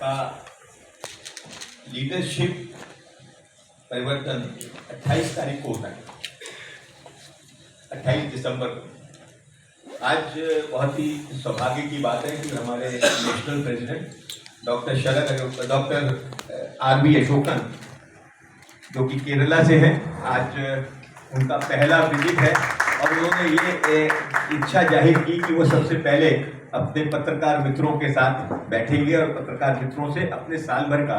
का लीडरशिप परिवर्तन 28 तारीख को होता है, 28 दिसंबर को। आज बहुत ही सौभाग्य की बात है कि हमारे national president doctor R B. Ashokan, जो कि केरला से हैं, आज उनका पहला विजिट है और उन्होंने ये इच्छा जाहिर की कि वो सबसे पहले अपने पत्रकार मित्रों के साथ बैठेंगे और पत्रकार मित्रों से अपने साल भर का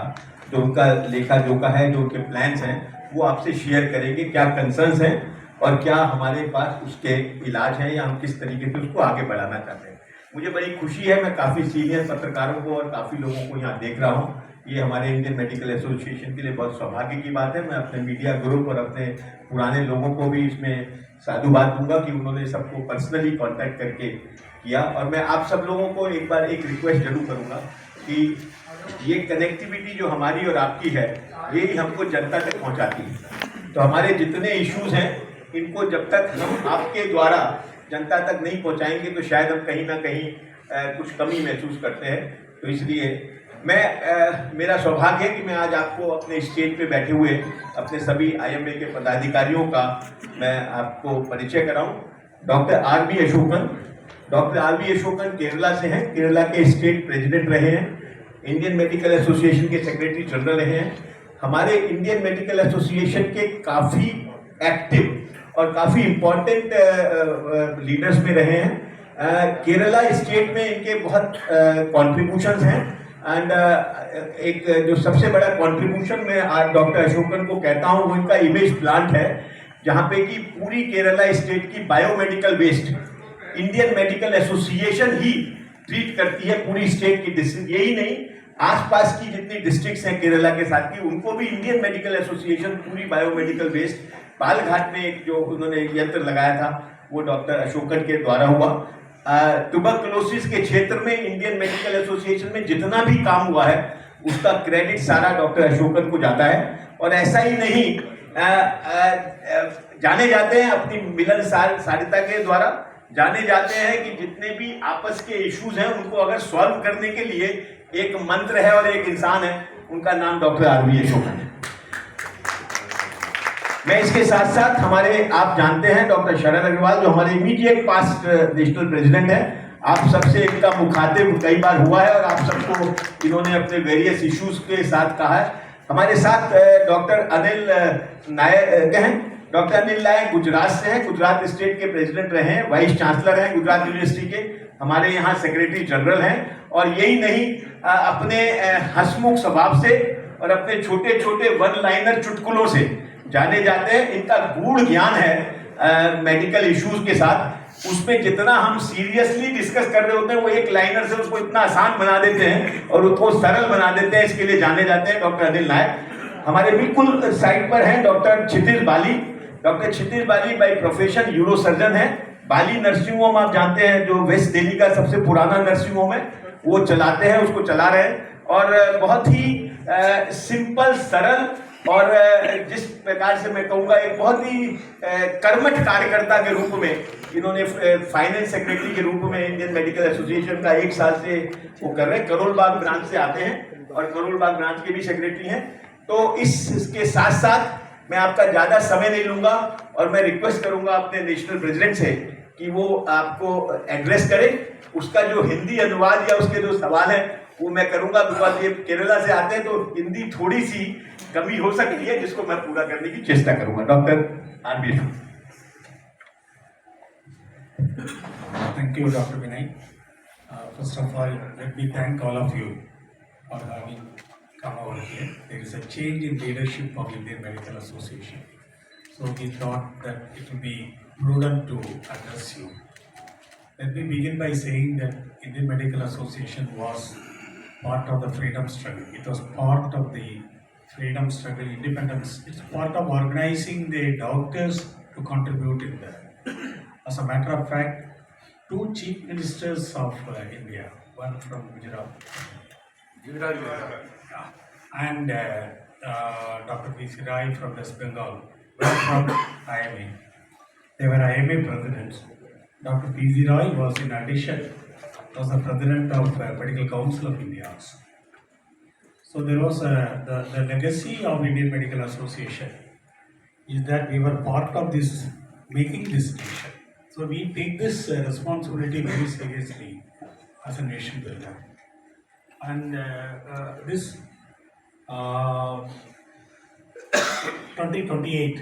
जो उनका लेखा जोखा है, जो उनके प्लान्स हैं, वो आपसे शेयर करेंगे। क्या कंसर्न्स हैं और क्या हमारे पास उसके इलाज है या हम किस तरीके से उसको आगे बढ़ाना चाहते हैं। मुझे बड़ी खुशी है, मैं काफ़ी सीनियर पत्रकारों को और काफ़ी लोगों को यहाँ देख रहा हूँ। ये हमारे इंडियन मेडिकल एसोसिएशन के लिए बहुत सौभाग्य की बात है। मैं अपने मीडिया ग्रुप और अपने पुराने लोगों को भी इसमें साधुवाद दूंगा कि उन्होंने सबको पर्सनली कांटेक्ट करके किया। और मैं आप सब लोगों को एक बार एक रिक्वेस्ट जरूर करूंगा कि ये कनेक्टिविटी जो हमारी और आपकी है, ये ही हमको जनता तक पहुंचाती है। तो हमारे जितने इश्यूज हैं, इनको जब तक हम आपके द्वारा जनता तक नहीं पहुंचाएंगे तो शायद हम कहीं ना कहीं कुछ कमी महसूस करते हैं। तो इसलिए मेरा सौभाग्य है कि मैं आज आपको अपने स्टेज पे बैठे हुए अपने सभी आईएमए के पदाधिकारियों का मैं आपको परिचय कराऊं। Doctor R B. अशोकन केरला से हैं, केरला के स्टेट प्रेसिडेंट रहे हैं, इंडियन मेडिकल एसोसिएशन के सेक्रेटरी जनरल रहे हैं, हमारे इंडियन मेडिकल एसोसिएशन के काफ़ी एक्टिव और काफ़ी इम्पोर्टेंट लीडर्स में रहे हैं। केरला स्टेट में इनके बहुत कॉन्ट्रीब्यूशंस हैं एंड एक जो सबसे बड़ा कंट्रीब्यूशन मैं आज डॉक्टर अशोकन को कहता हूं, वो इनका इमेज प्लांट है, जहां पे कि पूरी केरला स्टेट की biomedical waste Indian Medical Association ही ट्रीट करती है, पूरी स्टेट की डिस्ट्रिक्ट। यही नहीं, आसपास की जितनी डिस्ट्रिक्ट्स हैं केरला के साथ की, उनको भी इंडियन मेडिकल एसोसिएशन पूरी बायोमेडिकल वेस्ट पालघाट में एक जो उन्होंने यंत्र लगाया था, वो डॉक्टर अशोकन के द्वारा हुआ। ट्यूबरकुलोसिस के क्षेत्र में इंडियन मेडिकल एसोसिएशन में जितना भी काम हुआ है, उसका क्रेडिट सारा डॉक्टर अशोकन को जाता है। और ऐसा ही नहीं, जाने जाते हैं अपनी मिलनसारिता के द्वारा, जाने जाते हैं कि जितने भी आपस के इश्यूज हैं उनको अगर सॉल्व करने के लिए एक मंत्र है और एक इंसान है, उनका नाम डॉक्टर आर.बी. अशोकन है। मैं इसके साथ साथ हमारे, आप जानते हैं डॉक्टर शरण अग्रवाल, जो हमारे इमीडिएट पास्ट नेशनल प्रेसिडेंट हैं, आप सबसे इनका मुखातिब कई बार हुआ है और आप सबको इन्होंने अपने वेरियस इश्यूज के साथ कहा है। हमारे साथ डॉक्टर अनिल नायक हैं। डॉक्टर अनिल नायक गुजरात से हैं, गुजरात स्टेट के प्रेसिडेंट रहे हैं, वाइस चांसलर हैं गुजरात यूनिवर्सिटी के, हमारे यहाँ सेक्रेटरी जनरल हैं। और यही नहीं, अपने हंसमुख स्वभाव से और अपने छोटे छोटे वन लाइनर चुटकुलों से जाने जाते हैं। इनका गूढ़ ज्ञान है मेडिकल इश्यूज के साथ, उसमें जितना हम सीरियसली डिस्कस कर रहे होते हैं, वो एक लाइनर से उसको इतना आसान बना देते हैं और उसको सरल बना देते हैं। इसके लिए जाने जाते हैं डॉक्टर अनिल नायक। हमारे बिल्कुल साइड पर हैं doctor Kshitij Bali. Doctor Kshitij Bali by profession euro surgeon है। बाली नर्सिंग होम आप जानते हैं, जो वेस्ट दिल्ली का सबसे पुराना नर्सिंग होम है, वो चलाते हैं, उसको चला रहे हैं। और बहुत ही सिंपल, सरल और जिस प्रकार से मैं कहूँगा एक बहुत ही कर्मठ कार्यकर्ता के रूप में इन्होंने फाइनेंस सेक्रेटरी के रूप में इंडियन मेडिकल एसोसिएशन का 1 साल से वो कर रहे हैं। करोल बाग ब्रांच से आते हैं और करोल बाग ब्रांच के भी सेक्रेटरी हैं। तो इसके साथ साथ मैं आपका ज़्यादा समय नहीं लूँगा और मैं रिक्वेस्ट करूँगा अपने नेशनल प्रेसिडेंट से कि वो आपको एड्रेस करें। उसका जो हिंदी अनुवाद या उसके जो सवाल है वो मैं करूँगा, बिकॉज ये केरला से आते हैं तो हिंदी थोड़ी सी कमी हो सकती है, जिसको मैं पूरा करने की चेष्टा करूँगा। Doctor RB. Thank you, Dr. Vinay. First of all, let me thank all of you for having come over here. There is a change in leadership of Indian Medical Association. So we thought that it would be prudent to address you. Let me begin by saying that Indian Medical Association was part of the freedom struggle. It was part of the freedom struggle, independence. It's part of organizing the doctors to contribute in that. As a matter of fact, 2 chief ministers of India, one from Gujarat, and Dr. P.C. Rai from West Bengal, were from IMA. They were IMA presidents. Dr. P.C. Rai was, in addition, was the president of Medical Council of India also. So there was the legacy of Indian Medical Association is that we were part of this making this nation. So we take this responsibility very seriously as a nation builder. And this 2028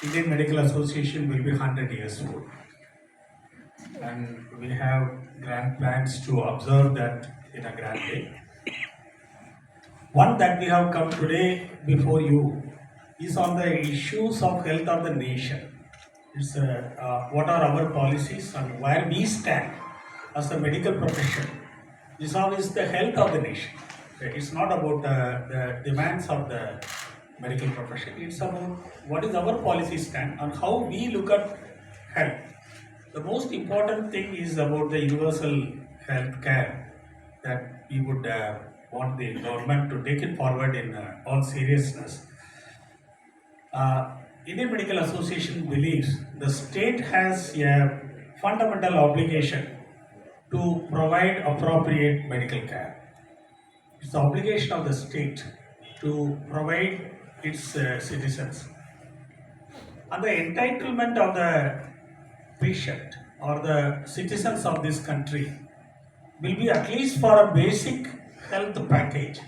Indian Medical Association will be 100 years old. And we have grand plans to observe that in a grand way. One that we have come today before you is on the issues of health of the nation. It's what are our policies and where we stand as a medical profession. This is the health of the nation. It's not about the demands of the medical profession. It's about what is our policy stand and how we look at health. The most important thing is about the universal health care that we would want the government to take it forward in all seriousness. Indian Medical Association believes the state has a fundamental obligation to provide appropriate medical care. It's the obligation of the state to provide its citizens. And the entitlement of the patient or the citizens of this country will be at least for a basic health package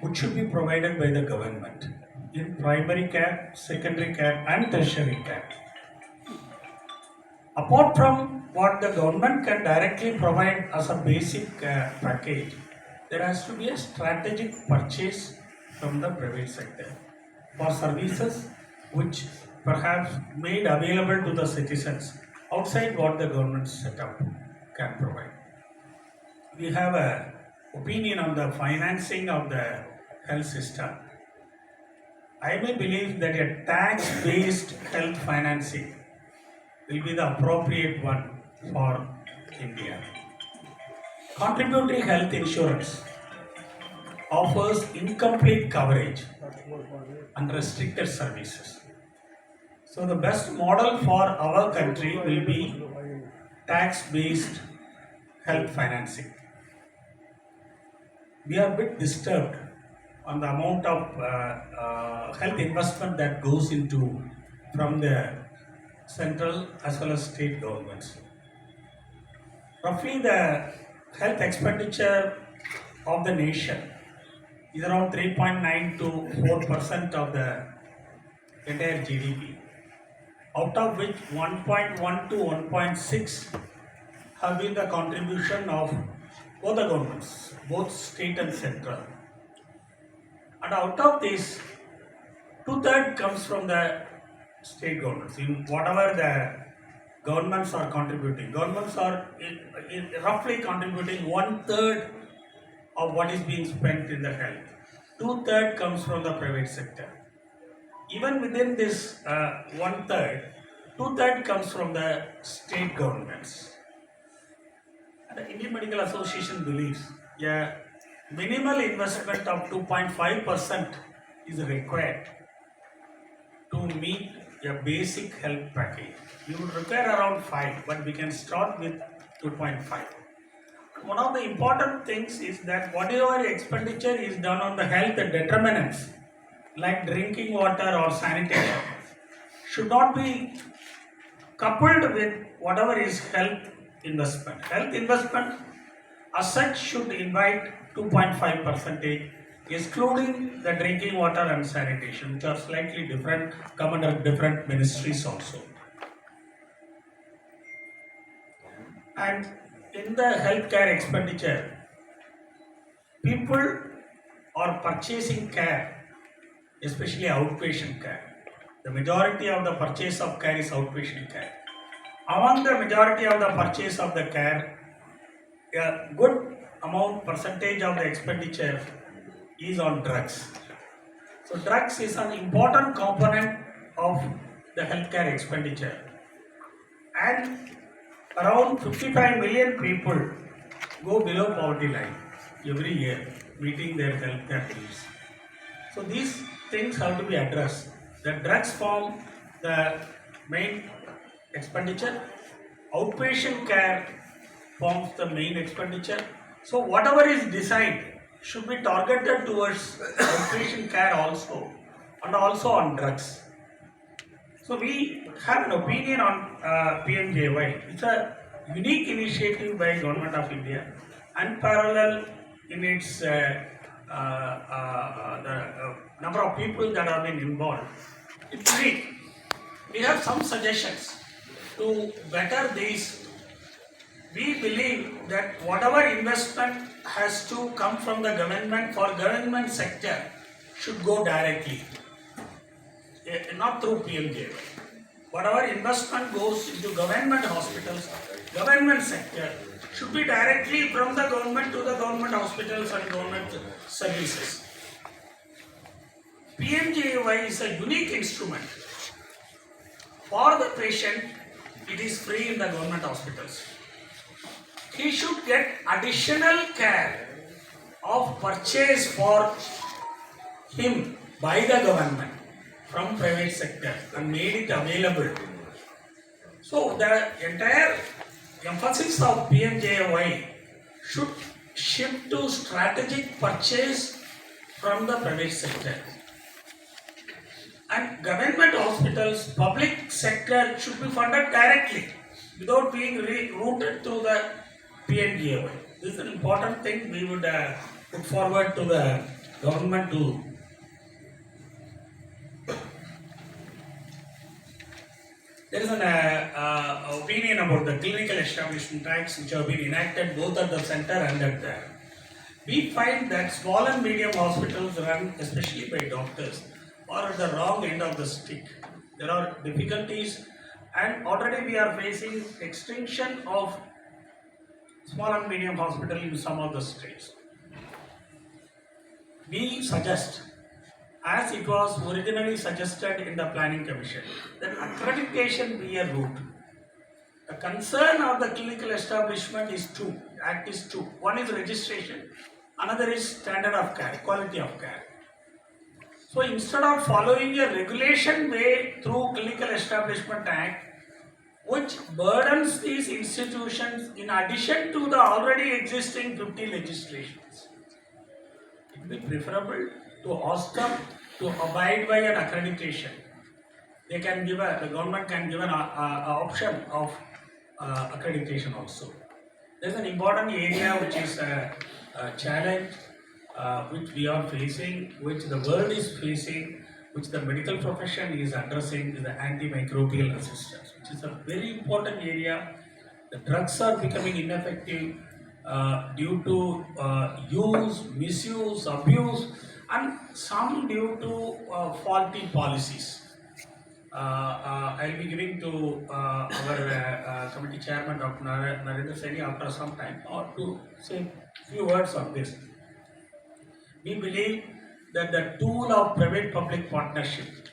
which should be provided by the government in primary care, secondary care and tertiary care. Apart from what the government can directly provide as a basic package, there has to be a strategic purchase from the private sector for services which perhaps made available to the citizens outside what the government setup can provide. We have an opinion on the financing of the health system. I may believe that a tax-based health financing will be the appropriate one for India. Contributory health insurance offers incomplete coverage and restricted services. So the best model for our country will be tax-based health financing. We are a bit disturbed on the amount of health investment that goes into from the central as well as state governments. Roughly the health expenditure of the nation is around 3.9 to 4% of the entire GDP, out of which 1.1 to 1.6 have been the contribution of both the governments, both state and central. And out of this, 2/3 comes from the state governments. In whatever the governments are contributing, governments are roughly contributing 1/3 of what is being spent in the health. 2/3 comes from the private sector. Even within this 1/3, 2/3 comes from the state governments. And the Indian Medical Association believes a minimal investment of 2.5% is required to meet a basic health package. We would require around 5, but we can start with 2.5. One of the important things is that whatever expenditure is done on the health determinants, like drinking water or sanitation, should not be coupled with whatever is health investment. Health investment as such should invite 2.5%, excluding the drinking water and sanitation, which are slightly different, come under different ministries also. And in the healthcare expenditure, people are purchasing care, especially outpatient care. The majority of the purchase of care is outpatient care. Among the majority of the purchase of the care, a good amount percentage of the expenditure is on drugs. So drugs is an important component of the healthcare expenditure, and around 55 million people go below poverty line every year, meeting their healthcare needs. So these things have to be addressed. The drugs form the main expenditure, outpatient care forms the main expenditure. So whatever is designed should be targeted towards outpatient care also, and also on drugs. So we have an opinion on PMJAY. It's a unique initiative by Government of India, unparalleled in its the number of people that have been involved. It's unique. We have some suggestions to better these. We believe that whatever investment has to come from the government for government sector should go directly, not through PMJAY. Whatever investment goes into government hospitals, government sector should be directly from the government to the government hospitals and government services. PMJAY is a unique instrument. For the patient, it is free in the government hospitals. He should get additional care of purchase for him by the government from private sector and made it available. So the entire emphasis of PMJAY should shift to strategic purchase from the private sector. And government hospitals, public sector should be funded directly without being routed through the PMJAY. This is an important thing we would put forward to the government to. There is an opinion about the clinical establishment acts which have been enacted both at the center and at the. We find that small and medium hospitals run especially by doctors are at the wrong end of the stick. There are difficulties, and already we are facing extinction of small and medium hospital in some of the states. We suggest, as it was originally suggested in the Planning Commission, that accreditation be a route. The concern of the clinical establishment is two. Act is two. One is registration, another is standard of care, quality of care. So instead of following a regulation way through Clinical Establishment Act, which burdens these institutions in addition to the already existing 50 legislations, it would be preferable to ask them to abide by an accreditation. They can give the government can give an option of accreditation also. There is an important area which is a challenge which we are facing, which the world is facing, which the medical profession is addressing, is the antimicrobial resistance, which is a very important area. The drugs are becoming ineffective due to use, misuse, abuse, and some due to faulty policies. I'll be giving to our committee chairman, Dr. Narendra Seni, after some time, or to say a few words on this. We believe that the tool of private-public partnership,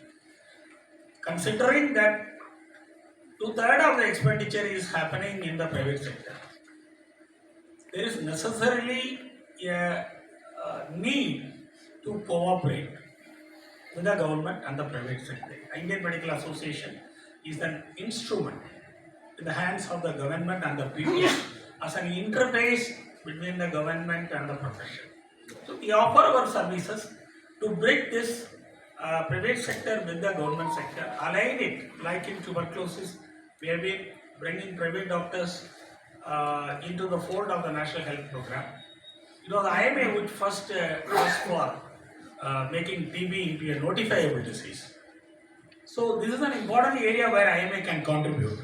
considering that 2/3 of the expenditure is happening in the private sector, there is necessarily a need to cooperate with the government and the private sector. Indian Medical Association is an instrument in the hands of the government and the people as an interface between the government and the profession. So we offer our services to bridge this private sector with the government sector, align it like in tuberculosis. We have been bringing private doctors into the fold of the National Health Program. You know, the IMA would first ask for making TB into a notifiable disease. So this is an important area where IMA can contribute.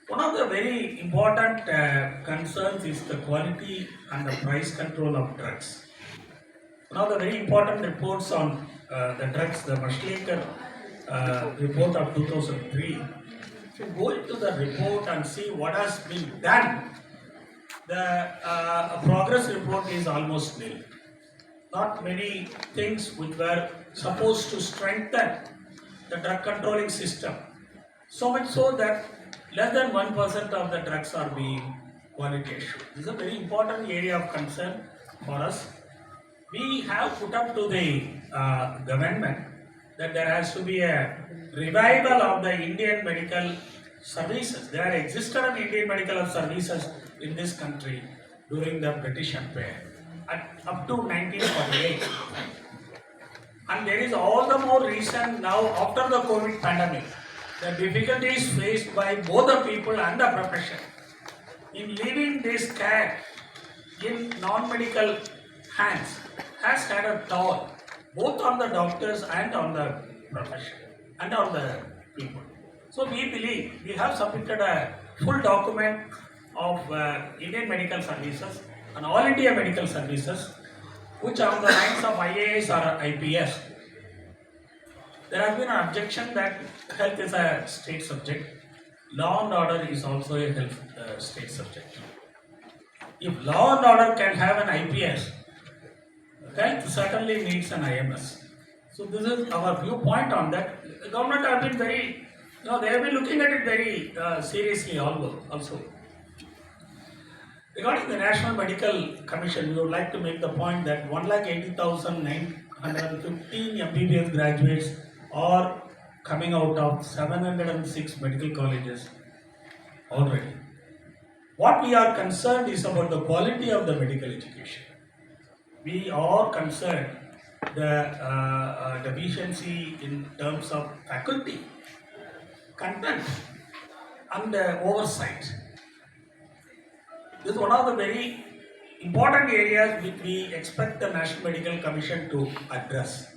One of the very important concerns is the quality and the price control of drugs. One of the very important reports on the drugs, the Mashleker report of 2003, if you go into the report and see what has been done, the progress report is almost nil. Not many things which were supposed to strengthen the drug controlling system. So much so that less than 1% of the drugs are being quality assured. This is a very important area of concern for us. We have put up to the government that there has to be a revival of the Indian medical services. There existed an Indian medical services in this country during the British Empire. up to 1948. And there is all the more reason now after the COVID pandemic, the difficulties faced by both the people and the profession in leaving this care in non-medical hands has had a toll both on the doctors and on the profession and on the people. So we believe we have submitted a full document of Indian Medical Services and All India Medical Services, which are on the lines of IAS or IPS. There has been an objection that health is a state subject. Law and order is also a health state subject. If law and order can have an IPS, health certainly needs an IMS. So this is our viewpoint on that. The government have been very, they have been looking at it very seriously also. Regarding the National Medical Commission, we would like to make the point that 1,80,915 MBBS graduates are coming out of 706 medical colleges already. What we are concerned is about the quality of the medical education. We are concerned the deficiency in terms of faculty, content, and oversight. This is one of the very important areas which we expect the National Medical Commission to address.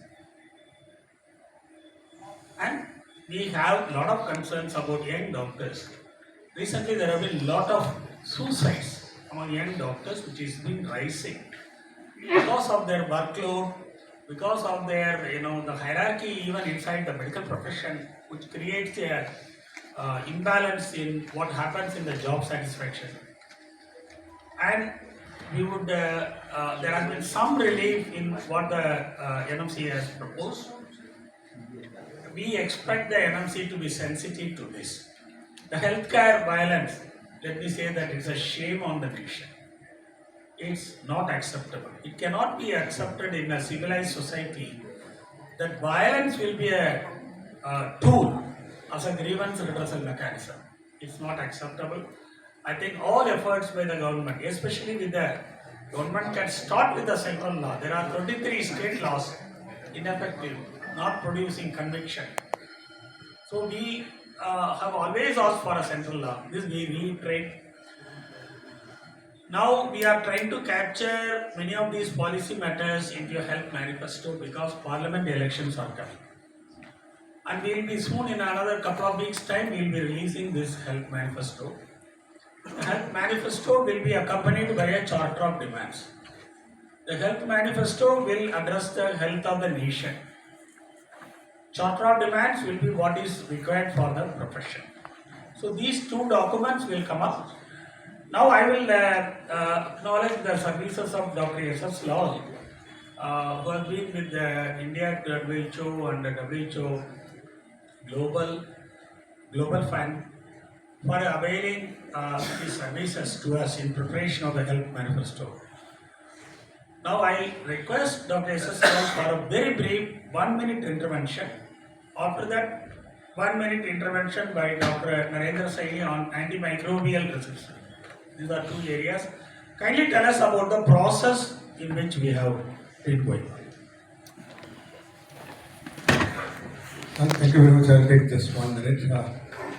And we have a lot of concerns about young doctors. Recently there have been a lot of suicides among young doctors which has been rising because of their workload, because of their, the hierarchy even inside the medical profession, which creates a imbalance in what happens in the job satisfaction. And we would, there has been some relief in what the NMC has proposed. We expect the NMC to be sensitive to this. The healthcare violence, let me say that it's a shame on the nation. It's not acceptable. It cannot be accepted in a civilized society that violence will be a tool as a grievance redressal mechanism. It's not acceptable. I think all efforts by the government, especially with the government, can start with the central law. There are 23 state laws ineffective, not producing conviction. So we have always asked for a central law. This we reiterate. Now we are trying to capture many of these policy matters into a health manifesto because parliament elections are coming. And we will be soon, in another couple of weeks' time, we will be releasing this health manifesto. The health manifesto will be accompanied by a charter of demands. The health manifesto will address the health of the nation. Charter of demands will be what is required for the profession. So these two documents will come up. Now I will acknowledge the services of Dr. S.S. Lal, who has been with the India WHO and the WHO Global Fund for availing his services to us in preparation of the health manifesto. Now I request Dr. S.S. Lal for a very brief 1-minute intervention. After that, 1-minute intervention by Dr. Narendra Saini on antimicrobial resistance. These are two areas. Kindly tell us about the process in which we have been going. Thank you very much. I'll take just 1 minute.